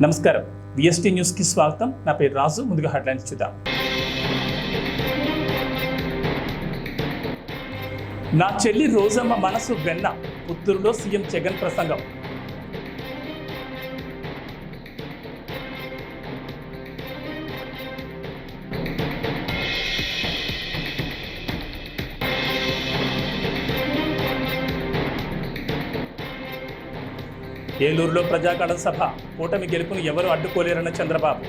నమస్కారం, VST news కి స్వాగతం. నా పేరు రాజు. ముందుగా హెడ్లైన్స్ చూద్దాం. నా చెల్లి రోజమ్మ మనసు వెన్న, పుత్తూరులో సీఎం జగన్ ప్రసంగం. ఏలూరులో ప్రజాగళ సభ, కూటమి గెలుపును ఎవరు అడ్డుకోలేరన్న చంద్రబాబు.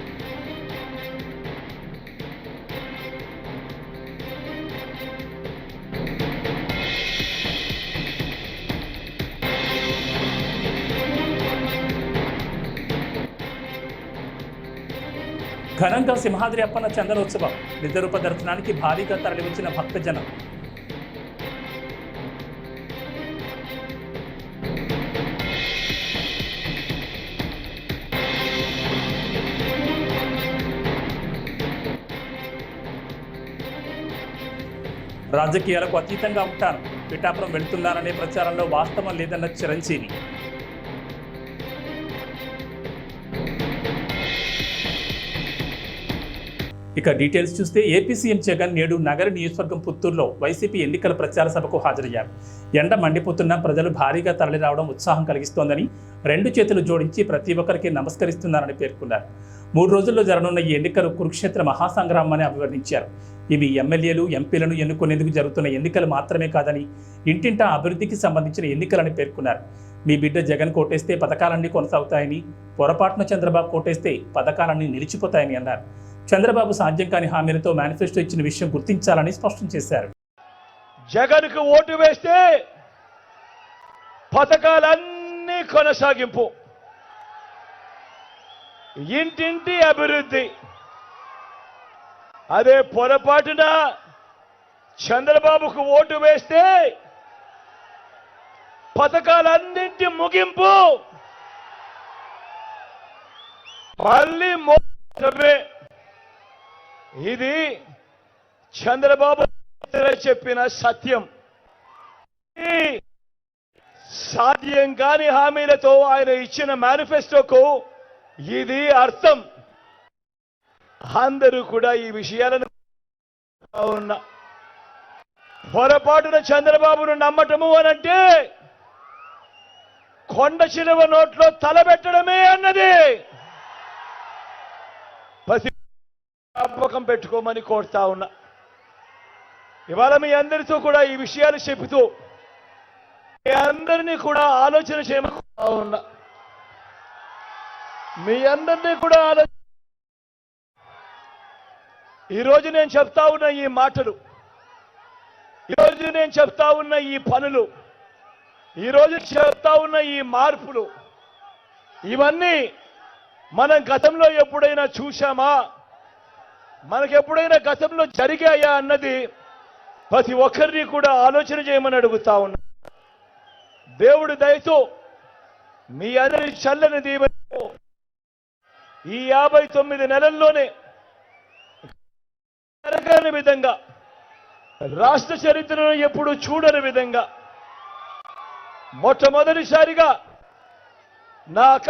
ఘనంగా సింహాద్రి అప్పన్న చందనోత్సవం, నిజరూప దర్శనానికి భారీగా తరలివచ్చిన భక్తజనం. రాజకీయాలకు అతీతంగా ఉంటాను, పిఠాపురం వెళుతున్నాననే ప్రచారంలో వాస్తవం లేదన్న చిరంజీవి. ఇక డీటెయిల్స్ చూస్తే ఏపీ సీఎం జగన్ నేడు నగర నియోజకవర్గం పుత్తూరులో వైసీపీ ఎన్నికల ప్రచార సభకు హాజరయ్యారు. ఎండ మండిపోతున్న ప్రజలు భారీగా తరలిరావడం ఉత్సాహం కలిగిస్తోందని, రెండు చేతులు జోడించి ప్రతి ఒక్కరికి నమస్కరిస్తున్నారని పేర్కొన్నారు. 3 రోజుల్లో జరగనున్న ఈ ఎన్నికలు కురుక్షేత్ర మహాసంగ్రామం అని అభివర్ణించారు. ఇవి ఎమ్మెల్యేలు, ఎంపీలను ఎన్నుకునేందుకు జరుగుతున్న ఎన్నికలు మాత్రమే కాదని, ఇంటింటా అభివృద్ధికి సంబంధించిన ఎన్నికలని పేర్కొన్నారు. మీ బిడ్డ జగన్ కోటేస్తే పథకాలన్నీ కొనసాగుతాయని, పొరపాటున చంద్రబాబు కోటేస్తే పథకాలన్నీ నిలిచిపోతాయని అన్నారు. చంద్రబాబు సాధ్యం కాని హామీలతో మేనిఫెస్టో ఇచ్చిన విషయం గుర్తించాలని స్పష్టం చేశారు. జగన్కు ఓటు వేస్తే పథకాలన్నీ కొనసాగింపు, ఇంటింటి అభివృద్ధి. అదే పొరపాటున చంద్రబాబుకు ఓటు వేస్తే పథకాలన్నింటి ముగింపు, మళ్ళీ మోసమే. ఇది చంద్రబాబు చెప్పిన సత్యం. సాధ్యం కాని హామీలతో ఆయన ఇచ్చిన మేనిఫెస్టోకు ఇది అర్థం. అందరూ కూడా ఈ విషయాలను ఉన్న పొరపాటున చంద్రబాబును నమ్మటము అనంటే కొండ చిలువ నోట్లో తలబెట్టడమే అన్నది. జ్ఞాపకం పెట్టుకోమని కోరుతా ఉన్నా. ఇవాళ మీ అందరితో కూడా ఈ విషయాలు చెబుతూ మీ అందరినీ కూడా ఆలోచన చేయమని ఉన్నా. మీ అందరినీ కూడా ఈరోజు నేను చెప్తా ఉన్న ఈ మాటలు, ఈరోజు నేను చెప్తా ఉన్న ఈ పనులు, ఈరోజు చెప్తా ఉన్న ఈ మార్పులు, ఇవన్నీ మనం గతంలో ఎప్పుడైనా చూశామా, మనకెప్పుడైనా గతంలో జరిగాయా అన్నది ప్రతి ఒక్కరిని కూడా ఆలోచన చేయమని అడుగుతా ఉన్నా. దేవుడి దయతో మీ అందరి చల్లని దీవెనతో ఈ 59 నెలల్లోనే జరగని విధంగా, రాష్ట్ర చరిత్రను ఎప్పుడు చూడని విధంగా మొట్టమొదటిసారిగా నా అక్క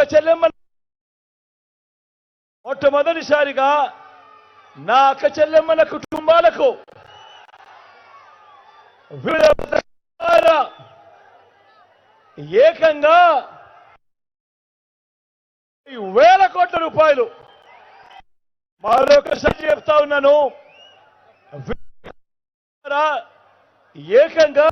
చెల్లెమ్మల కుటుంబాలకు ఏకంగా 1,000 కోట్ల రూపాయలు. మరొకసారి చెప్తా ఉన్నాను, ఏకంగా.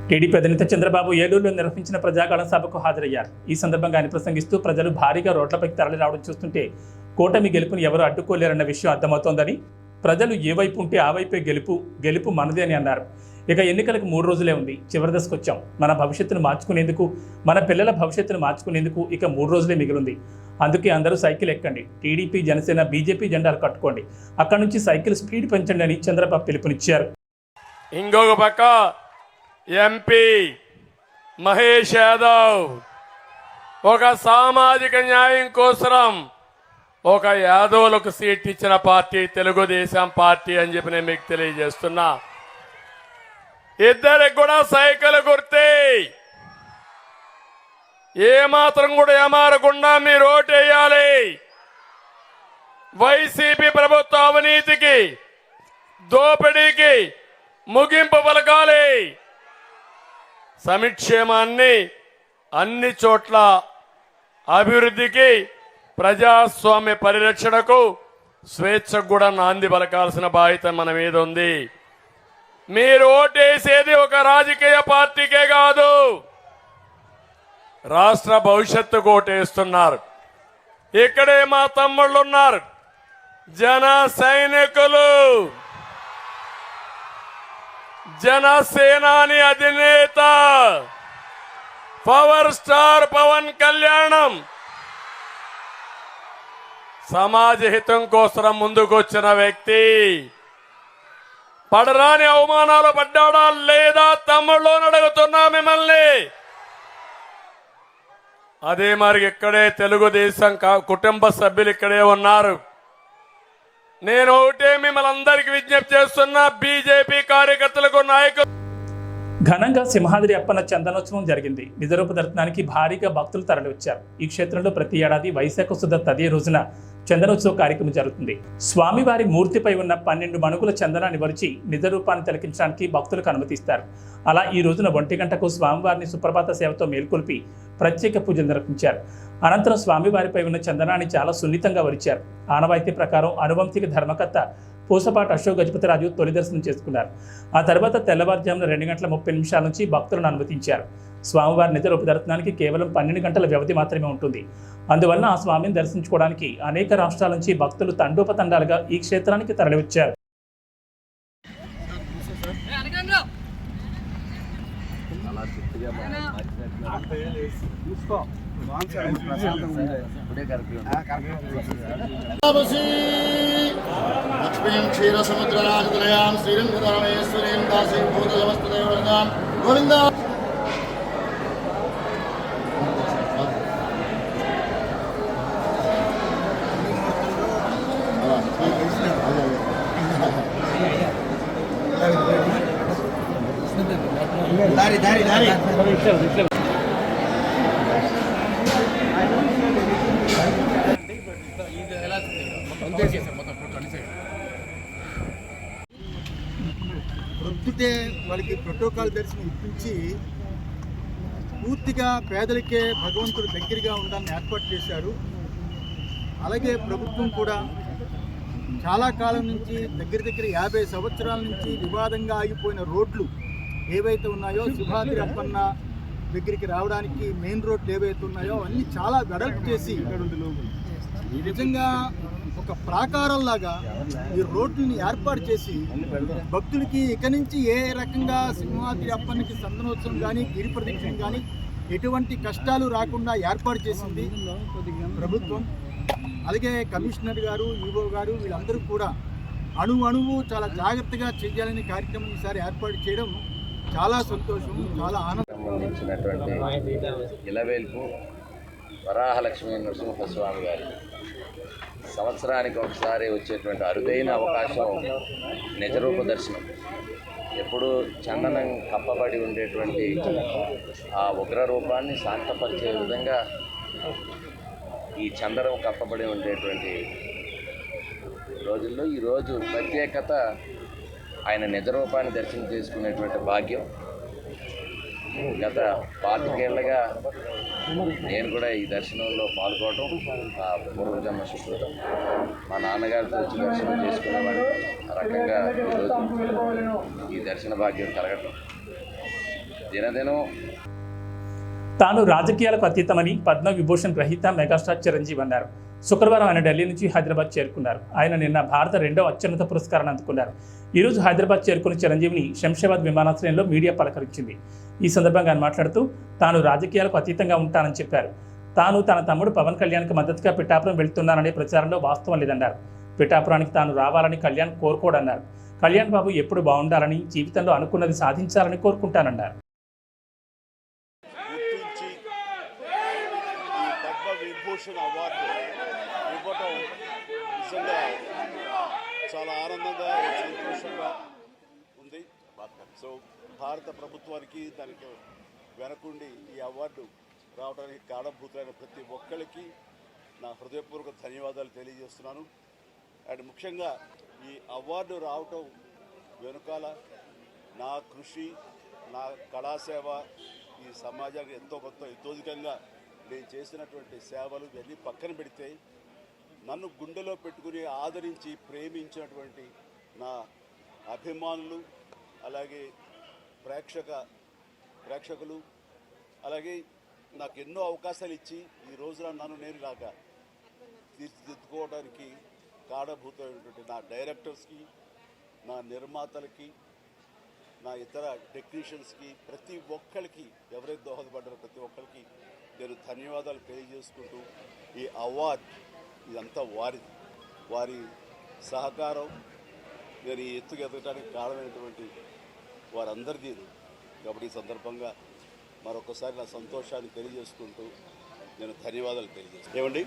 టీడీపీ అధినేత చంద్రబాబు ఏలూరులో నిర్వహించిన ప్రజాగళ సభకు హాజరయ్యారు. ఈ సందర్భంగా ఆయన ప్రసంగిస్తూ ప్రజలు భారీగా రోడ్లపైకి తరలి రావడం చూస్తుంటే కూటమి గెలుపుని ఎవరు అడ్డుకోలేరన్న విషయం అర్థమవుతోందని, ప్రజలు ఏ వైపు ఉంటే ఆ వైపే గెలుపు మనదే అని అన్నారు. ఇక ఎన్నికలకు 3 రోజులే ఉంది, చివరి దశకు వచ్చాం. మన భవిష్యత్తును మార్చుకునేందుకు, మన పిల్లల భవిష్యత్తును మార్చుకునేందుకు ఇక 3 రోజులే మిగిలింది. అందుకే అందరూ సైకిల్ ఎక్కండి, టీడీపీ, జనసేన, బీజేపీ జెండాలు కట్టుకోండి, అక్కడి నుంచి సైకిల్ స్పీడ్ పెంచండి అని చంద్రబాబు పిలుపునిచ్చారు. ఇంకొక పక్క ఎంపీ మహేష్ యాదవ్ ఒక సామాజిక న్యాయం కోసం ఒక యాదవులకు సీట్ ఇచ్చిన పార్టీ తెలుగుదేశం పార్టీ అని చెప్పి నేను మీకు తెలియజేస్తున్నా. ఇద్దరికి కూడా సైకిల్ గుర్తే. ఏమాత్రం కూడా ఏమారకుండా మీరు ఓటేయాలి. వైసీపీ ప్రభుత్వ అవినీతికి, దోపిడీకి ముగింపు పలకాలి. సంక్షేమాన్ని అన్ని చోట్ల అభివృద్ధికి, ప్రజాస్వామ్య పరిరక్షణకు, స్వేచ్ఛకు కూడా నాంది పలకాల్సిన బాధ్యత మన మీద ఉంది. మీరు ఓటేసేది ఒక రాజకీయ పార్టీకే కాదు, రాష్ట్ర భవిష్యత్తుకు ఓటేస్తున్నారు. ఇక్కడే మా తమ్ముళ్ళు ఉన్నారు, జన సైనికులు, జనసేనాని అధినేత పవర్ స్టార్ పవన్ కళ్యాణం సమాజ హితం కోసం ముందుకొచ్చిన వ్యక్తి. పడరాని అవమానాలు పడ్డాడా లేదా తమ్ముళ్ళు అడుగుతున్నా మిమ్మల్ని. అదే మరి ఇక్కడే తెలుగుదేశం కుటుంబ సభ్యులు ఇక్కడే ఉన్నారు. నేను ఒకటే మిమ్మల్ని అందరికీ విజ్ఞప్తి చేస్తున్నా, బీజేపీ కార్యకర్తలకు, నాయకులు. ఘనంగా సింహాద్రి అప్పన్న చందనోత్సవం జరిగింది. నిజరూప దర్శనానికి భారీగా భక్తులు తరలివచ్చారు. ఈ క్షేత్రంలో ప్రతి ఏడాది వైశాఖ శుద్ధ తదియ రోజున చందనోత్సవ కార్యక్రమం జరుగుతుంది. స్వామివారి మూర్తిపై ఉన్న 12 మణుగుల చందనాన్ని వరిచి నిజ రూపాన్ని తిలకించడానికి భక్తులకు అనుమతిస్తారు. అలా ఈ రోజున 1 గంటకు స్వామివారిని సుప్రభాత సేవతో మేల్కొల్పి ప్రత్యేక పూజలు నిర్వహించారు. అనంతరం స్వామివారిపై ఉన్న చందనాన్ని చాలా సున్నితంగా వరిచారు. ఆనవాయితీ ప్రకారం అనువంశిక ధర్మకర్త పూసపాటి అశోక్ గజపతిరాజు తొలి దర్శనం చేసుకున్నారు. ఆ తర్వాత తెల్లవారుజామున 2:30 నుంచి భక్తులను అనుమతించారు. స్వామివారి నిజ రూప దర్శనానికి కేవలం 12 గంటల వ్యవధి మాత్రమే ఉంటుంది. అందువలన ఆ స్వామిని దర్శించుకోవడానికి అనేక రాష్ట్రాల నుంచి భక్తులు తండోపతండాలుగా ఈ క్షేత్రానికి తరలివచ్చారు. లక్ష్మీం క్షీరసముద్రరాజతనయాం శ్రీరంగరామేశ్వరీం దాసీం భూతసమస్తదేవతాం గోవింద. దారి దారి దారి ప్రొద్దుటే వాళ్ళకి ప్రోటోకాల్ దర్శనం ఇప్పించి పూర్తిగా పేదలకే భగవంతుడు దగ్గరగా ఉండాలని ఏర్పాటు చేశారు. అలాగే ప్రభుత్వం కూడా చాలా కాలం నుంచి దగ్గర 50 సంవత్సరాల నుంచి వివాదంగా ఆగిపోయిన రోడ్లు ఏవైతే ఉన్నాయో, సింహాద్రి అప్పన్న దగ్గరికి రావడానికి మెయిన్ రోడ్లు ఏవైతే ఉన్నాయో అన్నీ చాలా వెడల్పు చేసి నిజంగా ఒక ప్రాకారంలాగా ఈ రోడ్లని ఏర్పాటు చేసి భక్తులకి ఇక నుంచి ఏ రకంగా సింహాద్రి అప్పన్నకి సందనోత్సవం కానీ, గిరి ప్రదక్షిణ కానీ ఎటువంటి కష్టాలు రాకుండా ఏర్పాటు చేసింది ప్రభుత్వం. అలాగే కమిషనర్ గారు, ఈవో గారు వీళ్ళందరూ కూడా అణువు చాలా జాగ్రత్తగా చేయాలని కార్యక్రమం ఈసారి ఏర్పాటు చేయడం చాలా సంతోషం, చాలా ఆనందం. సంబంధించినటువంటి ఇలవేల్పు వరాహలక్ష్మీ నరసింహస్వామి గారి సంవత్సరానికి ఒకసారి వచ్చేటువంటి అరుదైన అవకాశం నిజరూప దర్శనం. ఎప్పుడు చందనం కప్పబడి ఉండేటువంటి ఆ ఉగ్ర రూపాన్ని శాంతపరిచే విధంగా ఈ చందనం కప్పబడి ఉండేటువంటి రోజుల్లో ఈరోజు ప్రత్యేకత ఆయన నిజరూపాన్ని దర్శనం చేసుకునేటువంటి భాగ్యం. గత 25 ఏళ్ళగా నేను కూడా ఈ దర్శనంలో పాల్గొనడం ఆ పూర్వజన్మ సుకృతం. మా నాన్నగారితో వచ్చి దర్శనం చేసుకునేవాడు. ఆ రకంగా ఈరోజు ఈ దర్శన భాగ్యం కలగటం దినదినం. తాను రాజకీయాలకు అతీతమని పద్మవిభూషణ్ గ్రహీత మెగాస్టార్ చిరంజీవి అన్నారు. శుక్రవారం ఆయన ఢిల్లీ నుంచి హైదరాబాద్ చేరుకున్నారు. ఆయన నిన్న భారత 2వ అత్యున్నత పురస్కారాన్ని అందుకున్నారు. ఈరోజు హైదరాబాద్ చేరుకున్న చిరంజీవిని శంషాబాద్ విమానాశ్రయంలో మీడియా పలకరించింది. ఈ సందర్భంగా ఆయన మాట్లాడుతూ తాను రాజకీయాలకు అతీతంగా ఉంటానని చెప్పారు. తాను తన తమ్ముడు పవన్ కళ్యాణ్కి మద్దతుగా పిఠాపురం వెళ్తున్నాననే ప్రచారంలో వాస్తవం లేదన్నారు. పిఠాపురానికి తాను రావాలని కళ్యాణ్ కోరుకోడన్నారు. కళ్యాణ్ బాబు ఎప్పుడు బాగుండాలని, జీవితంలో అనుకున్నది సాధించాలని కోరుకుంటానన్నారు. పద్మవిభూషణ్ అవార్డు ఇవ్వటం నిజంగా చాలా ఆనందంగా, సంతోషంగా ఉంది. సో భారత ప్రభుత్వానికి దానికి వెనకుండి ఈ అవార్డు రావడానికి కారణభూతులైన ప్రతి ఒక్కరికి నా హృదయపూర్వక ధన్యవాదాలు తెలియజేస్తున్నాను. అండ్ ముఖ్యంగా ఈ అవార్డు రావటం వెనుకాల నా కృషి, నా కళాసేవ, ఈ సమాజానికి ఎంతో కొంత ఇతోధికంగా నేను చేసినటువంటి సేవలు ఇవన్నీ పక్కన పెడితే నన్ను గుండెలో పెట్టుకుని ఆదరించి ప్రేమించినటువంటి నా అభిమానులు, అలాగే ప్రేక్షకులు, అలాగే నాకు ఎన్నో అవకాశాలు ఇచ్చి ఈ రోజున నన్ను నేను లాగా తీర్చిదిద్దుకోవడానికి కారణభూతమైనటువంటి నా డైరెక్టర్స్కి, నా నిర్మాతలకి, నా ఇతర టెక్నీషియన్స్కి, ప్రతి ఒక్కరికి ఎవరైతే దోహదపడ్డారో ప్రతి ఒక్కరికి నేను ధన్యవాదాలు తెలియజేసుకుంటూ ఈ అవార్డ్ ఇదంతా వారి సహకారం నేను ఈ ఎత్తుకు ఎదగడానికి కారణమైనటువంటి వారందరిది. కాబట్టి ఈ సందర్భంగా మరొకసారి నా సంతోషాన్ని తెలియజేసుకుంటూ నేను ధన్యవాదాలు తెలియజేస్తాను. ఏమండి,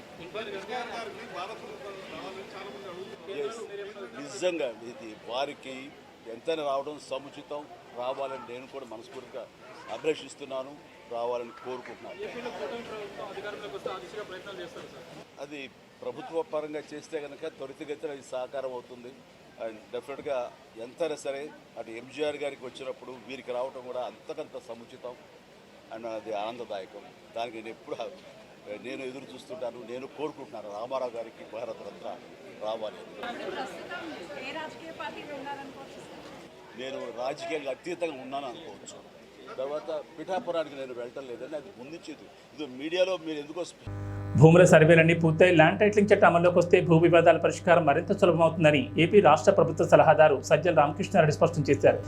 నిజంగా ఇది వారికి ఎంతైనా రావడం సముచితం, రావాలని నేను కూడా మనస్ఫూర్తిగా అభిలషిస్తున్నాను, రావాలని కోరుకుంటున్నాను. అది ప్రభుత్వ పరంగా చేస్తే కనుక త్వరితగతిన అది సాకారం అవుతుంది. అండ్ డెఫినెట్గా ఎంతైనా సరే అటు ఎంజీఆర్ గారికి వచ్చినప్పుడు వీరికి రావటం కూడా అంతకంత సముచితం అండ్ అది ఆనందదాయకం. దానికి నేను ఎదురు చూస్తుంటాను, నేను కోరుకుంటున్నాను రామారావు గారికి భారత రత్న రావాలి. నేను రాజకీయాలకు అతీతంగా ఉన్నాను అనుకోవచ్చు. తర్వాత పిఠాపురానికి నేను వెళ్ళటం లేదని అది ముందుంచేది. ఇది మీడియాలో మీరు ఎందుకో భూముల సర్వేలన్నీ పూర్తయి ల్యాండ్ టైటిలింగ్ చట్టం అమల్లోకి వస్తే భూ వివాదాల పరిష్కారం మరింత సులభమవుతుందని ఏపీ రాష్ట్ర ప్రభుత్వ సలహాదారు సజ్జల రామకృష్ణారెడ్డి స్పష్టం చేశారు.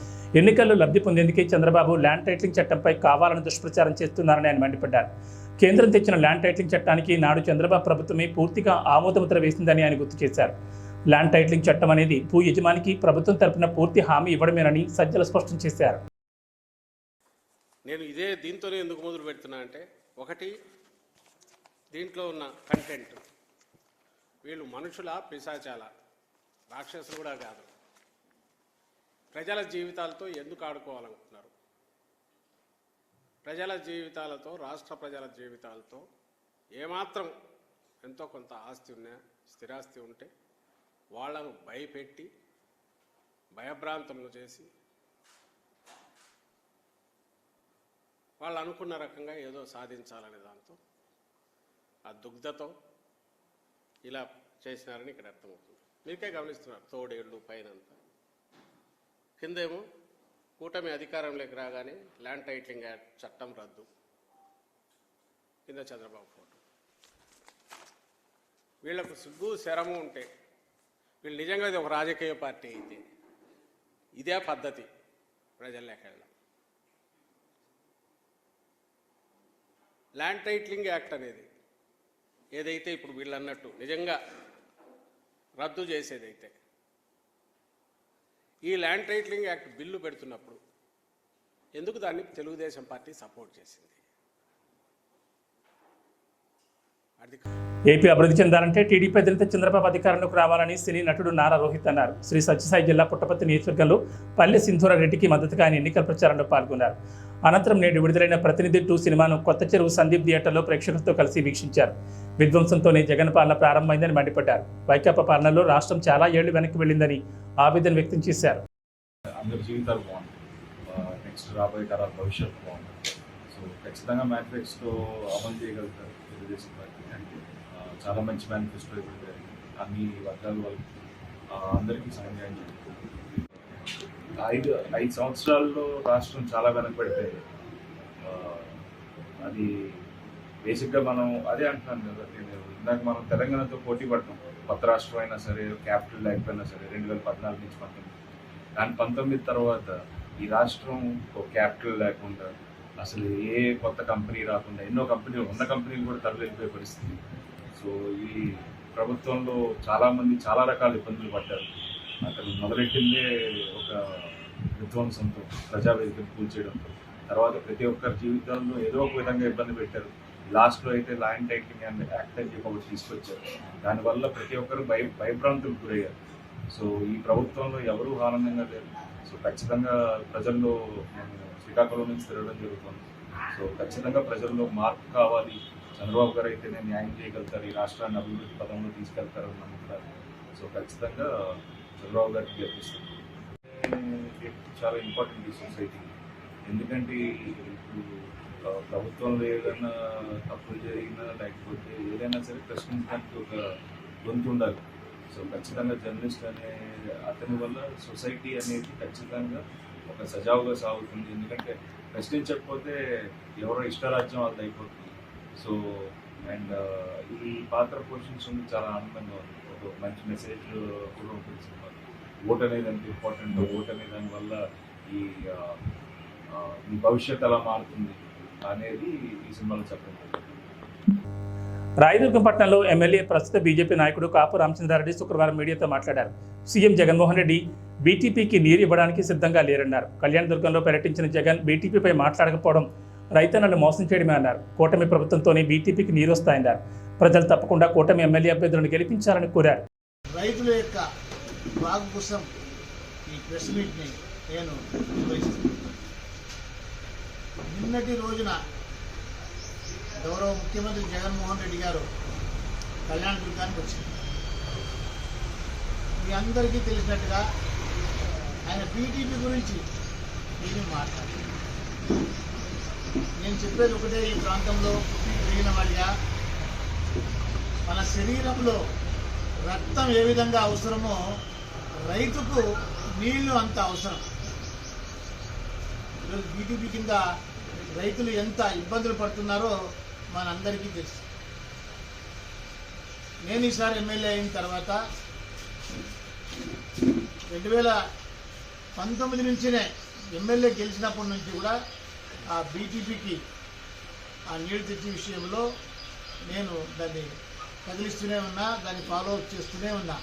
ఎన్నికల్లో లబ్ధి పొందేందుకే చంద్రబాబు ల్యాండ్ టైటిలింగ్ చట్టంపై కావాలని దుష్ప్రచారం చేస్తున్నారని ఆయన మండిపడ్డారు. కేంద్రం తెచ్చిన ల్యాండ్ టైటిలింగ్ చట్టానికి నాడు చంద్రబాబు ప్రభుత్వమే పూర్తిగా ఆమోదముద్ర వేసిందని ఆయన గుర్తు చేశారు. ల్యాండ్ టైటిలింగ్ చట్టం అనేది భూ యజమానికి ప్రభుత్వం తరపున పూర్తి హామీ ఇవ్వడమేనని సజ్జల స్పష్టం చేశారు. నేను దీంతోనే ఎందుకు మొదలు పెడుతున్నా అంటే, ఒకటి దీంట్లో ఉన్న కంటెంట్, వీళ్ళు మనుషుల పిశాచాల, రాక్షసులు కూడా కాదు. ప్రజల జీవితాలతో ఎందుకు ఆడుకోవాలనుకుంటున్నారు? ప్రజల జీవితాలతో, రాష్ట్ర ప్రజల జీవితాలతో ఏమాత్రం ఎంతో కొంత ఆస్తి ఉన్నా, స్థిరాస్తి ఉంటే వాళ్లను భయపెట్టి భయభ్రాంతులను చేసి వాళ్ళు అనుకున్న రకంగా ఏదో సాధించాలనే దాంతో ఆ దుగ్ధతో ఇలా చేసినారని ఇక్కడ అర్థమవుతుంది. మీకే గమనిస్తున్నారు, తోడేళ్ళు పైనంతా. కిందేమో కూటమి అధికారంలోకి రాగానే ల్యాండ్ టైటిలింగ్ యాక్ట్ చట్టం రద్దు, కింద చంద్రబాబు ఫోటో. వీళ్లకు సిగ్గు శరము ఉంటే, వీళ్ళు నిజంగా ఇది ఒక రాజకీయ పార్టీ అయితే ఇదే పద్ధతి ప్రజల్లోకి వెళ్ళడం. ల్యాండ్ టైటిలింగ్ యాక్ట్ అనేది ఏదైతే ఇప్పుడు వీళ్ళు అన్నట్టు నిజంగా రద్దు చేసేదైతే, ఈ ల్యాండ్ టైటిలింగ్ యాక్ట్ బిల్లు పెడుతున్నప్పుడు ఎందుకు దాన్ని తెలుగుదేశం పార్టీ సపోర్ట్ చేసింది? ఏపీ అభివృద్ధి చెందాలంటే టీడీపీ అధినేత చంద్రబాబు అధికారంలోకి రావాలని సినీ నటుడు నారా రోహిత్ అన్నారు. శ్రీ సత్యసాయి జిల్లా పుట్టపర్తి నియోజకవర్గంలో పల్లె సింధూరారెడ్డికి మద్దతుగా ఆయన ఎన్నికల ప్రచారంలో పాల్గొన్నారు. అనంతరం నేడు విడుదలైన ప్రతినిధి 2 సినిమాను కొత్త చెరువు సందీప్ థియేటర్లో ప్రేక్షకులతో కలిసి వీక్షించారు. విధ్వంసంతోనే జగన్ పాలన ప్రారంభమైందని మండిపడ్డారు. వైకాపా పాలనలో రాష్ట్రం చాలా ఏళ్లు వెనక్కి వెళ్ళిందని ఆవేదన వ్యక్తం చేశారు. అందరి జీవితాలు బాగుంటాయి, నెక్స్ట్ రాబోయే తరాల భవిష్యత్తు బాగుంటుంది. సో ఖచ్చితంగా మేనిఫెస్టో అమలు చేయగలుగుతారు తెలుగుదేశం పార్టీ. చాలా మంచి మేనిఫెస్టో ఇవ్వడం అన్ని వర్గాల వాళ్ళకి అందరికీ సమన్యాయం జరుగుతుంది. 5 సంవత్సరాల్లో రాష్ట్రం చాలా వెనకబడిపోయింది. అది బేసిక్గా మనం అదే అంటున్నాను కదా, ఇందాక మనం తెలంగాణతో పోటీ పడతాం. కొత్త రాష్ట్రం అయినా సరే, క్యాపిటల్ లేకపోయినా సరే, 2014 నుంచి 19. దాని 19 తర్వాత ఈ రాష్ట్రం ఒక క్యాపిటల్ లేకుండా, అసలు ఏ కొత్త కంపెనీ రాకుండా, ఎన్నో కంపెనీలు, ఉన్న కంపెనీలు కూడా తరలిపోయే పరిస్థితి. సో ఈ ప్రభుత్వంలో చాలామంది చాలా రకాల ఇబ్బందులు పడ్డారు. అక్కడ మొదలెట్టిందే ఒక విధ్వంసంతో, ప్రజావేదికను కూల్చేయడంతో. తర్వాత ప్రతి ఒక్కరి జీవితాల్లో ఏదో ఒక విధంగా ఇబ్బంది పెట్టారు. లాస్ట్లో అయితే ల్యాండ్ టైటిలింగ్ యాక్ట్ అని చెప్పి ఒకటి తీసుకొచ్చారు. దానివల్ల ప్రతి ఒక్కరు భయభ్రాంతులకు గురయ్యారు. సో ఈ ప్రభుత్వంలో ఎవరూ ఆనందంగా లేరు. సో ఖచ్చితంగా ప్రజల్లో శ్రీకాకుళం నుంచి తిరగడం జరుగుతుంది. సో ఖచ్చితంగా ప్రజల్లో మార్పు కావాలి, చంద్రబాబు గారు అయితేనే న్యాయం చేయగలుగుతారు, ఈ రాష్ట్రాన్ని అభివృద్ధి పదంలో తీసుకెళ్తారని నమ్ముతారు. సో ఖచ్చితంగా చంద్రబాబు గారికి గెలిపిస్తారు. చాలా ఇంపార్టెంట్ ఈ సొసైటీ, ఎందుకంటే ఇప్పుడు ప్రభుత్వంలో ఏదైనా తప్పులు జరిగినా లేకపోతే ఏదైనా సరే ప్రశ్నించడానికి ఒక గొంతు ఉండాలి. సో ఖచ్చితంగా జర్నలిస్ట్ అనే అతని వల్ల సొసైటీ అనేది ఖచ్చితంగా ఒక సజావుగా సాగుతుంది. ఎందుకంటే ప్రశ్నించకపోతే ఎవరో ఇష్టరాజ్యం వాళ్ళది అయిపోతుంది. సో అండ్ ఈ పాత్ర పోషించడం చాలా ఆనందంగా ఉంది. ఒక మంచి మెసేజ్ కూడా ఉంటుంది సినిమా. ఓట్ అనేది ఎంత ఇంపార్టెంట్, ఓట్ అనే దానివల్ల ఈ భవిష్యత్తు ఎలా మారుతుంది అనేది ఈ సినిమాలో చెప్పడం. రాయదుర్గం పట్టణంలో ఎమ్మెల్యే ప్రస్తుత బీజేపీ నాయకుడు కాపు రామచంద్రారెడ్డి శుక్రవారం మీడియాతో మాట్లాడారు. సీఎం జగన్మోహన్ రెడ్డి బీటీపీకి నీరు ఇవ్వడానికి సిద్ధంగా లేరన్నారు. కళ్యాణదుర్గంలో పర్యటించిన జగన్ బీటీపీపై మాట్లాడకపోవడం రైతన్నలను మోసం చేయడమే అన్నారు. కూటమి ప్రభుత్వంతోనే బీటీపీకి నీరు వస్తాయన్నారు. ప్రజలు తప్పకుండా కూటమి ఎమ్మెల్యే అభ్యర్థులను గెలిపించాలని కోరారు. రైతుల యొక్క బాగు కోసం ఈ ప్రెస్ మీట్ని నేను నిర్వహిస్తున్నాను. నిన్నటి రోజున గౌరవ ముఖ్యమంత్రి జగన్మోహన్ రెడ్డి గారు కళ్యాణదుర్గానికి వచ్చింది. మీ అందరికీ తెలిసినట్టుగా ఆయన బీటీపీ గురించి ఏమీ మాట్లాడారు. నేను చెప్పేది ఒకటే, ఈ ప్రాంతంలో పుట్టి పెరిగిన వాడిగా మన శరీరంలో రక్తం ఏ విధంగా అవసరమో రైతుకు నీళ్లు అంత అవసరం. ఈరోజు బీటీపీ కింద రైతులు ఎంత ఇబ్బందులు పడుతున్నారో మనందరికీ తెలుసు. నేను ఈసారి ఎమ్మెల్యే అయిన తర్వాత 2019 నుంచినే ఎమ్మెల్యే గెలిచినప్పటి నుంచి కూడా ఆ బీటీపీకి ఆ నీళ్లు తెచ్చే విషయంలో నేను దాన్ని కదిలిస్తూనే ఉన్నా, దాన్ని ఫాలో అప్ చేస్తూనే ఉన్నా.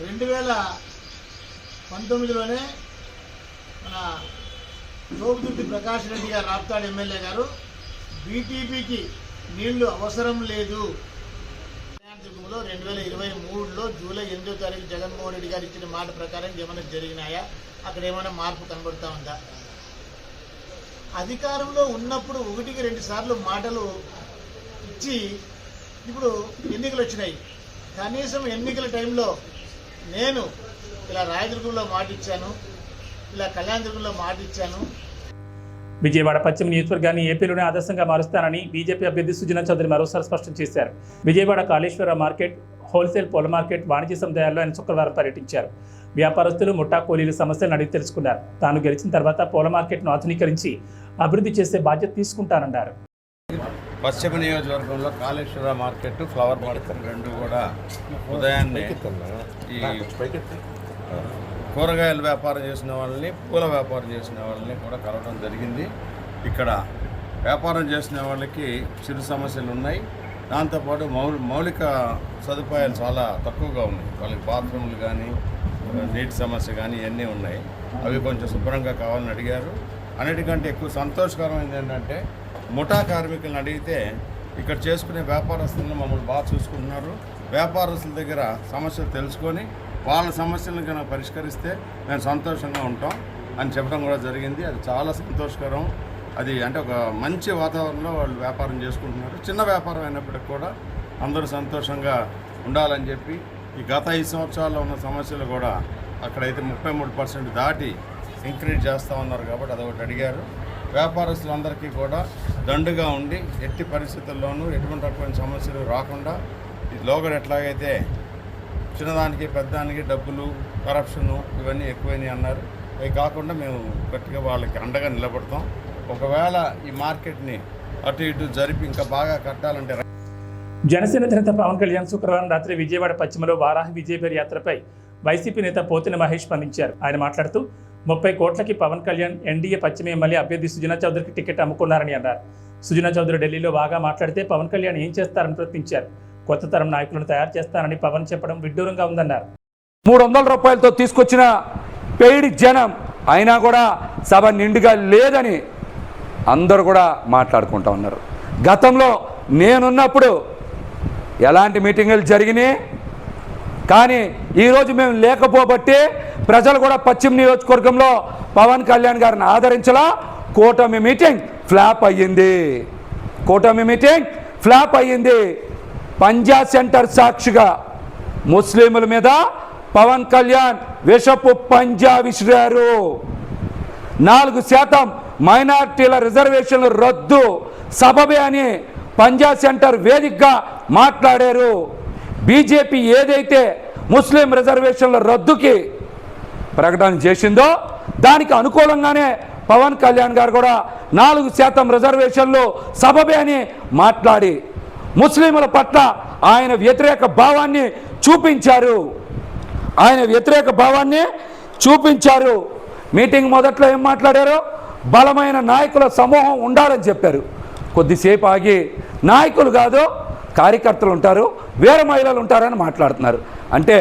2019లోనే మన జోగుదుర్తి ప్రకాష్ రెడ్డి గారు, రాప్తాడు ఎమ్మెల్యే గారు, బీటీపీకి నీళ్లు అవసరం లేదు కళ్యాణదుర్గంలో 2023లో జూలై 8వ తారీఖు జగన్మోహన్ రెడ్డి గారు ఇచ్చిన మాట ప్రకారం ఏమైనా జరిగినాయా, అక్కడ ఏమైనా మార్పు కనబడుతూ ఉందా? అధికారంలో ఉన్నప్పుడు 1-2 సార్లు మాటలు ఇచ్చి ఇప్పుడు ఎన్నికలు వచ్చినాయి. కనీసం ఎన్నికల టైంలో నేను ఇలా రాయదుర్గంలో మాట ఇచ్చాను, ఇలా కళ్యాణదుర్గంలో మాట ఇచ్చాను. విజయవాడ పశ్చిమ నియోజకవర్గాన్ని ఏపీలోనే ఆదర్శంగా మారుస్తానని బీజేపీ అభ్యర్థి సుజనా చౌదరి మరోసారి స్పష్టం చేశారు. విజయవాడ కాళేశ్వర మార్కెట్, హోల్సేల్ పూల మార్కెట్, వాణిజ్య సముదాయాల్లో ఆయన శుక్రవారం పర్యటించారు. వ్యాపారస్తులు, ముఠా కూలీల సమస్యలను అడిగి తెలుసుకున్నారు. తాను గెలిచిన తర్వాత పూల మార్కెట్ను ఆధునీకరించి అభివృద్ధి చేసే బాధ్యత తీసుకుంటానన్నారు. పశ్చిమ నియోజకవర్గంలో కాళేశ్వర మార్కెట్, ఫ్లవర్ మార్కెట్ రెండు కూడా ఉదయాన్నే ఈ కూరగాయల వ్యాపారం చేసిన వాళ్ళని, పూల వ్యాపారం చేసిన వాళ్ళని కూడా కలవడం జరిగింది. ఇక్కడ వ్యాపారం చేసిన వాళ్ళకి చిరు సమస్యలు ఉన్నాయి. దాంతోపాటు మౌలిక సదుపాయాలు చాలా తక్కువగా ఉన్నాయి. వాళ్ళకి బాత్రూమ్లు కానీ, నీటి సమస్య కానీ ఇవన్నీ ఉన్నాయి. అవి కొంచెం శుభ్రంగా కావాలని అడిగారు. అన్నిటికంటే ఎక్కువ సంతోషకరమైనది ఏంటంటే, ముఠా కార్మికులను అడిగితే ఇక్కడ చేసుకునే వ్యాపారస్తులను మమ్మల్ని బాగా చూసుకుంటున్నారు. వ్యాపారస్తుల దగ్గర సమస్యలు తెలుసుకొని వాళ్ళ సమస్యలను కనుక పరిష్కరిస్తే మేము సంతోషంగా ఉంటాం అని చెప్పడం కూడా జరిగింది. అది చాలా సంతోషకరం. అది అంటే ఒక మంచి వాతావరణంలో వాళ్ళు వ్యాపారం చేసుకుంటున్నారు. చిన్న వ్యాపారం అయినప్పటికీ కూడా అందరూ సంతోషంగా ఉండాలని చెప్పి ఈ గత 5 సంవత్సరాల్లో ఉన్న సమస్యలు కూడా అక్కడైతే 33% దాటి ఇంక్రీజ్ చేస్తూ ఉన్నారు. కాబట్టి అదొకటి అడిగారు. వ్యాపారస్తులందరికీ కూడా దండుగా ఉండి ఎట్టి పరిస్థితుల్లోనూ ఎటువంటి రకమైన సమస్యలు రాకుండా ఈ లోగడ ఎట్లాగైతే చిన్నదానికి పెద్దదానికి డబ్బులు, కరప్షను ఇవన్నీ ఎక్కువైనాయి అన్నారు. అవి కాకుండా మేము గట్టిగా వాళ్ళకి అండగా నిలబడతాం. ఒకవేళ ఈ మార్కెట్ని అటు ఇటు జరిపి ఇంకా బాగా కట్టాలంటే. జనసేన నేత పవన్ కళ్యాణ్ శుక్రవారం రాత్రి విజయవాడ పశ్చిమలో వారాహి విజయపేరి యాత్రపై వైసీపీ నేత పోతిన మహేష్ స్పందించారు. ఆయన మాట్లాడుతూ 30 కోట్లకి పవన్ కళ్యాణ్ ఎన్డీఏ పశ్చిమ ఎమ్మెల్యే అభ్యర్థి సుజనా చౌదరికి టికెట్ అమ్ముకున్నారని అన్నారు. సుజనా చౌదరి ఢిల్లీలో బాగా మాట్లాడితే పవన్ కళ్యాణ్ ఏం చేస్తారని ప్రశ్నించారు. కొత్త తరం నాయకులను తయారు చేస్తానని పవన్ చెప్పడం విడ్డూరంగా ఉందన్నారు. 300 రూపాయలతో తీసుకొచ్చిన పెయిడ్ జనం అయినా కూడా సభ నిండుగా లేదని అందరూ కూడా మాట్లాడుకుంటూ ఉన్నారు. గతంలో నేనున్నప్పుడు ఎలాంటి మీటింగులు జరిగినాయి, కానీ ఈరోజు మేము లేకపోబట్టి ప్రజలు కూడా పశ్చిమ నియోజకవర్గంలో పవన్ కళ్యాణ్ గారిని ఆదరించలా, కూటమి మీటింగ్ ఫ్లాప్ అయ్యింది. కూటమి మీటింగ్ ఫ్లాప్ అయ్యింది. పంజా సెంటర్ సాక్షిగా ముస్లింల మీద పవన్ కళ్యాణ్ విషపు పంజా విసిరారు. 4% మైనార్టీల రిజర్వేషన్లు రద్దు సబబే అని పంజా సెంటర్ వేదికగా మాట్లాడారు. బీజేపీ ఏదైతే ముస్లిం రిజర్వేషన్ల రద్దుకి ప్రకటన చేసిందో దానికి అనుకూలంగానే పవన్ కళ్యాణ్ గారు కూడా 4% రిజర్వేషన్లు సబబే అని మాట్లాడి ముస్లింల పట్ల ఆయన వ్యతిరేక భావాన్ని చూపించారు. మీటింగ్ మొదట్లో ఏం మాట్లాడారు? బలమైన నాయకుల సమూహం ఉండాలని చెప్పారు. కొద్దిసేపు ఆగి నాయకులు కాదు కార్యకర్తలు ఉంటారు, వేరే మహిళలు ఉంటారని మాట్లాడుతున్నారు. అంటే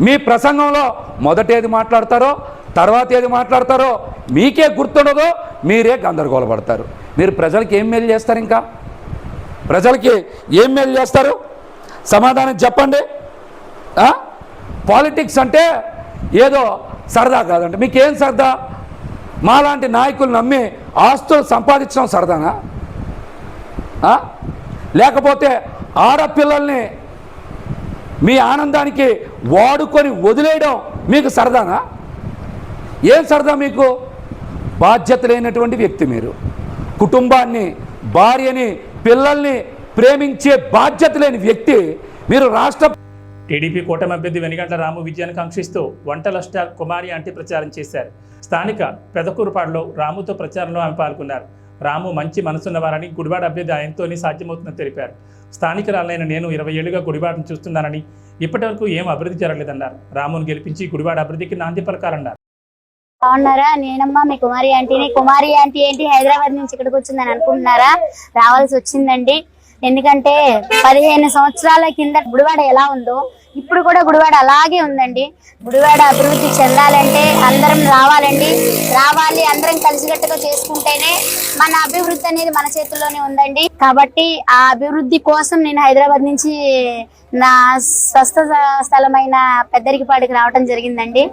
మీ ప్రసంగంలో మొదటేది మాట్లాడతారో తర్వాత ఏది మాట్లాడతారో మీకే గుర్తుండదో, మీరే గందరగోళపడతారు. మీరు ప్రజలకి ఏం మేలు చేస్తారు? ఇంకా ప్రజలకి ఏం మేలు చేస్తారు? సమాధానం చెప్పండి. పాలిటిక్స్ అంటే ఏదో సరదా కాదండి. మీకేం సరదా? మాలాంటి నాయకులు నమ్మి ఆస్తులు సంపాదించడం సరదానా? లేకపోతే ఆడపిల్లల్ని మీ ఆనందానికి వాడుకొని వదిలేయడం మీకు సరదానా? ఏం సరదా మీకు? బాధ్యత లేనటువంటి వ్యక్తి మీరు. కుటుంబాన్ని, భార్యని, పిల్లల్ని ప్రేమించే బాధ్యత లేని వ్యక్తి మీరు. రాష్ట్ర టీడీపీ కూటమి అభ్యర్థి వెనిగండ్ల రాము విజయాన్ని కాంక్షిస్తూ వంటల స్టార్ కుమారి ఆంటీ ప్రచారం చేశారు. స్థానిక పెదకూరుపాడులో రాముతో ప్రచారంలో ఆమె పాల్గొన్నారు. రాము మంచి మనసున్నవారని, గుడివాడ అభ్యర్థి ఆయనతోనే సాధ్యమవుతుందని తెలిపారు. స్థానికురాలైన నేను 20 ఏళ్లుగా గుడివాడను చూస్తున్నానని, ఇప్పటివరకు ఏం అభివృద్ధి జరగలేదన్నారు. రామును గెలిపించి గుడివాడ అభివృద్ధికి నాంది పలకాలన్నారు. బాగున్నారా? నేనమ్మా మీ కుమారి ఆంటీని. కుమారి ఆంటీ ఏంటి హైదరాబాద్ నుంచి ఇక్కడికి వచ్చిందని అనుకుంటున్నారా? రావాల్సి వచ్చిందండి. ఎందుకంటే 15 సంవత్సరాల కింద గుడివాడ ఎలా ఉందో ఇప్పుడు కూడా గుడివాడ అలాగే ఉందండి. గుడివాడ అభివృద్ధి చెందాలంటే అందరం రావాలి, అందరం కలిసికట్టుగా చేసుకుంటేనే మన అభివృద్ధి అనేది మన చేతుల్లోనే ఉందండి. కాబట్టి ఆ అభివృద్ధి కోసం నేను హైదరాబాద్ నుంచి నా స్వస్థ స్థలమైన పెద్దరికిపాడికి రావడం జరిగిందండి.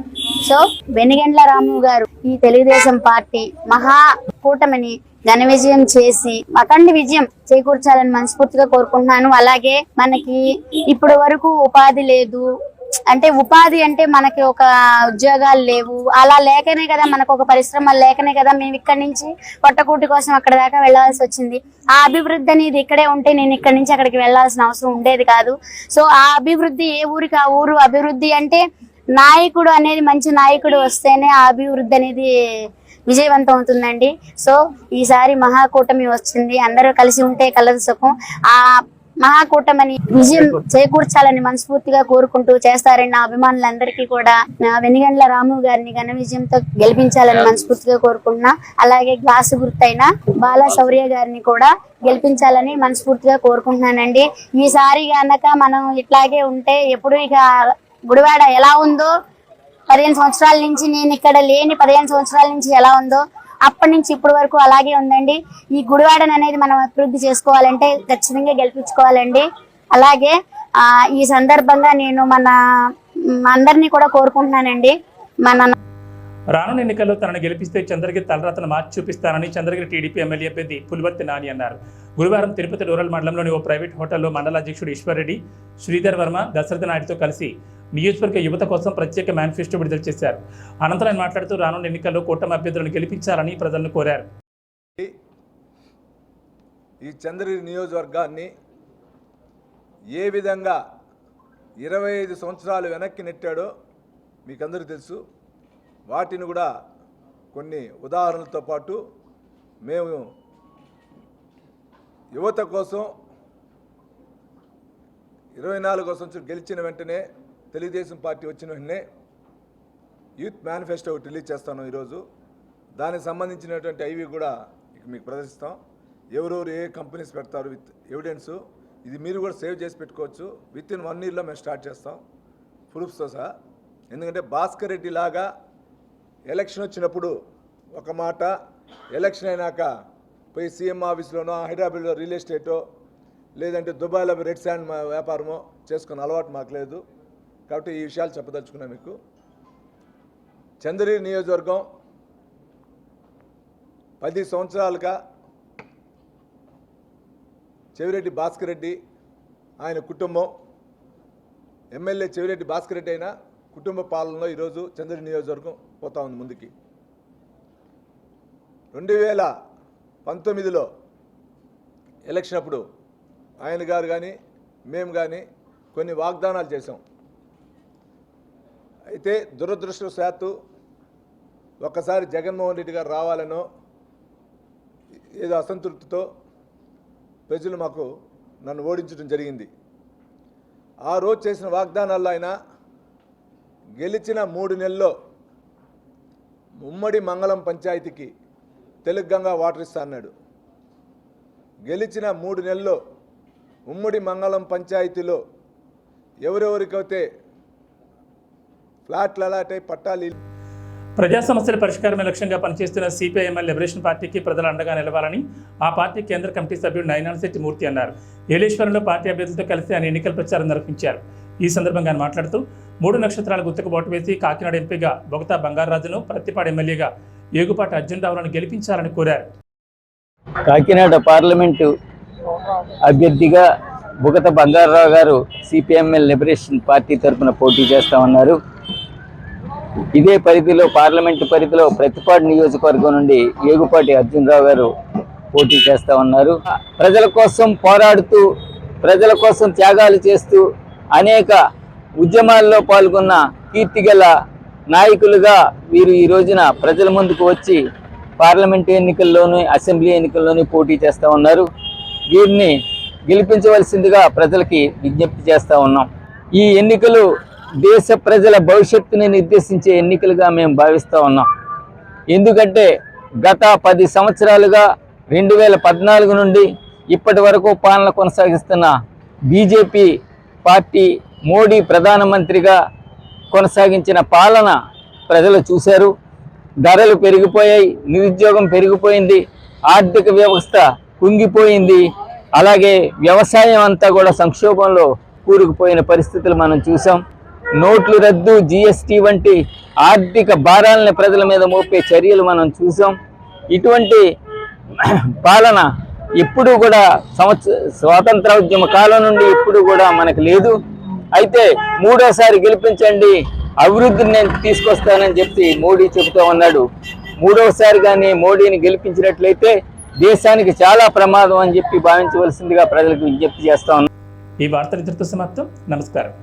సో వెనిగండ్ల రాము గారు ఈ తెలుగుదేశం పార్టీ మహా కూటమిని ఘన విజయం చేసి అఖండ విజయం చేకూర్చాలని మనస్ఫూర్తిగా కోరుకుంటున్నాను. అలాగే మనకి ఇప్పటి వరకు ఉపాధి లేదు, అంటే ఉపాధి అంటే మనకి ఒక ఉద్యోగాలు లేవు, అలా లేకనే కదా మనకు ఒక పరిశ్రమలు లేకనే కదా మేము ఇక్కడి నుంచి పొట్టకూటి కోసం అక్కడ దాకా వెళ్లాల్సి వచ్చింది. ఆ అభివృద్ధి అనేది ఇక్కడే ఉంటే నేను ఇక్కడి నుంచి అక్కడికి వెళ్లాల్సిన అవసరం ఉండేది కాదు. సో ఆ అభివృద్ధి ఏ ఊరికి ఆ ఊరు అభివృద్ధి అంటే నాయకుడు అనేది మంచి నాయకుడు వస్తేనే ఆ అభివృద్ధి అనేది విజయవంతం అవుతుందండి. సో ఈసారి మహాకూటమి వచ్చింది, అందరూ కలిసి ఉంటే కలదు సుఖం. ఆ మహాకూటమిని విజయం చేకూర్చాలని మనస్ఫూర్తిగా కోరుకుంటూ చేస్తారని నా అభిమానులందరికీ కూడా వెనిగండ్ల రాము గారిని ఘన విజయంతో గెలిపించాలని మనస్ఫూర్తిగా కోరుకుంటున్నా. అలాగే గ్లాసు గుర్తైన బాల శౌర్య గారిని కూడా గెలిపించాలని మనస్ఫూర్తిగా కోరుకుంటున్నానండి. ఈసారి గనక మనం ఇట్లాగే ఉంటే ఎప్పుడు ఇక గుడివాడ ఎలా ఉందో 15 సంవత్సరాల నుంచి నేను ఇక్కడ లేని 15 సంవత్సరాల నుంచి ఎలా ఉందో అప్పటి నుంచి ఇప్పటి వరకు అలాగే ఉందండి. ఈ గుడివాడను అనేది మనం అభివృద్ధి చేసుకోవాలంటే ఖచ్చితంగా గెలిపించుకోవాలండి. అలాగే ఈ సందర్భంగా నేను మన అందరినీ కూడా కోరుకుంటున్నానండి. రానున్న ఎన్నికల్లో తనను గెలిపిస్తే చంద్రగిరి తలరాతను మార్చి చూపిస్తానని చంద్రగిరి టీడీపీ ఎమ్మెల్యే అభ్యర్థి పులివర్తి నాని అన్నారు. గురువారం తిరుపతి రూరల్ మండలంలోని ఓ ప్రైవేట్ హోటల్లో మండల అధ్యక్షుడు ఈశ్వర్రెడ్డి, శ్రీధర్ వర్మ, దశరథ నాయుడుతో కలిసి నియోజకవర్గ యువత కోసం ప్రత్యేక మేనిఫెస్టో విడుదల చేశారు. అనంతరం ఆయన మాట్లాడుతూ రానున్న ఎన్నికల్లో కూటమి అభ్యర్థులను గెలిపించాలని ప్రజలను కోరారు. ఈ చంద్రగిరి నియోజకవర్గాన్ని ఏ విధంగా 25 సంవత్సరాలు వెనక్కి నెట్టాడో మీకందరికీ తెలుసు. వాటిని కూడా కొన్ని ఉదాహరణలతో పాటు మేము యువత కోసం 24వ సంవత్సరం గెలిచిన వెంటనే తెలుగుదేశం పార్టీ వచ్చిన వెంటనే యూత్ మేనిఫెస్టో ఒకటి రిలీజ్ చేస్తాను ఈరోజు. దానికి సంబంధించినటువంటి ఐవి కూడా మీకు ప్రదర్శిస్తాం. ఎవరెవరు ఏ కంపెనీస్ పెడతారు విత్ ఎవిడెన్సు, ఇది మీరు కూడా సేవ్ చేసి పెట్టుకోవచ్చు. విత్ ఇన్ 1 ఇయర్లో మేము స్టార్ట్ చేస్తాం ప్రూఫ్స్తో సహా. ఎందుకంటే భాస్కర్ రెడ్డి లాగా ఎలక్షన్ వచ్చినప్పుడు ఒక మాట, ఎలక్షన్ అయినాక పోయి సీఎం ఆఫీస్లోనో హైదరాబాద్లో రియల్ ఎస్టేటో లేదంటే దుబాయ్లో రెడ్ శాండ్ వ్యాపారమో చేసుకున్న అలవాటు మాకు లేదు. కాబట్టి ఈ విషయాలు చెప్పదలుచుకున్నాం మీకు. చంద్రగిరి నియోజకవర్గం 10 సంవత్సరాలుగా చెవిరెడ్డి భాస్కర్ రెడ్డి ఆయన కుటుంబం ఎమ్మెల్యే చెవిరెడ్డి భాస్కర్ రెడ్డి అయిన కుటుంబ పాలనలో ఈరోజు చంద్రుడి నియోజకవర్గం పోతా ఉంది ముందుకి. 2019లో ఎలక్షన్ అప్పుడు ఆయన గారు కానీ మేము కానీ కొన్ని వాగ్దానాలు చేశాం. అయితే దురదృష్టవశాత్తు ఒక్కసారి జగన్మోహన్ రెడ్డి గారు రావాలనో ఏదో అసంతృప్తితో ప్రజలు నన్ను ఓడించడం జరిగింది. ఆ రోజు చేసిన వాగ్దానాల్లో ఆయన గెలిచిన 3 నెలల్లో ఉమ్మడి మంగళం పంచాయతీకి తెలుగు గంగా వాటర్ ఇస్తా అన్నాడు. గెలిచిన 3 నెలల్లో ఉమ్మడి మంగళం పంచాయతీలో ఎవరెవరికైతే ఫ్లాట్లు అలాంటి పట్టాలు ప్రజా సమస్యల పరిష్కారమే లక్ష్యంగా పనిచేస్తున్న సిపిఐఎంఎల్ లిబరేషన్ పార్టీకి ప్రజలు అండగా నిలవాలని ఆ పార్టీ కేంద్ర కమిటీ సభ్యుడు నయనాలశెట్టి మూర్తి అన్నారు. ఏలేశ్వరంలో పార్టీ అభ్యర్థులతో కలిసి ఆయన ఎన్నికల ప్రచారం నిర్వహించారు. ఈ సందర్భంగా ఆయన మాట్లాడుతూ 3 నక్షత్రాల గుర్తుకు ఓటు వేసి కాకినాడ ఎంపీగా బొగతా బంగారరాజును, ప్రత్తిపాడు ఎమ్మెల్యేగా ఏగుపాటి అర్జున్ రావులను గెలిపించాలని కోరారు. కాకినాడ పార్లమెంటు అభ్యర్థిగా బొగత బంగారరావు గారు సిపిఎంఎల్ లిబరేషన్ పార్టీ తరఫున పోటీ చేస్తా ఉన్నారు. ఇదే పరిధిలో పార్లమెంటు పరిధిలో ప్రతిపాడు నియోజకవర్గం నుండి ఏగుపాటి అర్జున్ రావు గారు పోటీ చేస్తూ ఉన్నారు. ప్రజల కోసం పోరాడుతూ ప్రజల కోసం త్యాగాలు చేస్తూ అనేక ఉద్యమాల్లో పాల్గొన్న కీర్తిగల నాయకులుగా వీరు ఈ రోజున ప్రజల ముందుకు వచ్చి పార్లమెంటు ఎన్నికల్లోనూ అసెంబ్లీ ఎన్నికల్లోనూ పోటీ చేస్తూ ఉన్నారు. వీరిని గెలిపించవలసిందిగా ప్రజలకి విజ్ఞప్తి చేస్తూ ఉన్నాం. ఈ ఎన్నికలు దేశ ప్రజల భవిష్యత్తుని నిర్దేశించే ఎన్నికలుగా మేము భావిస్తూ ఉన్నాం. ఎందుకంటే గత 10 సంవత్సరాలుగా 2014 నుండి ఇప్పటి వరకు పాలన కొనసాగిస్తున్న బీజేపీ పార్టీ మోడీ ప్రధానమంత్రిగా కొనసాగించిన పాలన ప్రజలు చూశారు. ధరలు పెరిగిపోయాయి, నిరుద్యోగం పెరిగిపోయింది, ఆర్థిక వ్యవస్థ కుంగిపోయింది, అలాగే వ్యవసాయం అంతా కూడా సంక్షోభంలో కూరుకుపోయిన పరిస్థితులు మనం చూసాం. నోట్లు రద్దు, జిఎస్టీ వంటి ఆర్థిక భారాలని ప్రజల మీద మోపే చర్యలు మనం చూసాం. ఇటువంటి పాలన ఎప్పుడు కూడా స్వాతంత్ర ఉద్యమ కాలం నుండి ఇప్పుడు కూడా మనకు లేదు. అయితే 3వసారి గెలిపించండి, అభివృద్ధిని నేను తీసుకొస్తానని చెప్పి మోడీ చెబుతూ ఉన్నాడు. 3వసారి కానీ మోడీని గెలిపించినట్లయితే దేశానికి చాలా ప్రమాదం అని చెప్పి భావించవలసిందిగా ప్రజలకు విజ్ఞప్తి చేస్తా ఉన్నాం. ఈ వార్తలు ఇంతటితో సమాప్తం. నమస్కారం.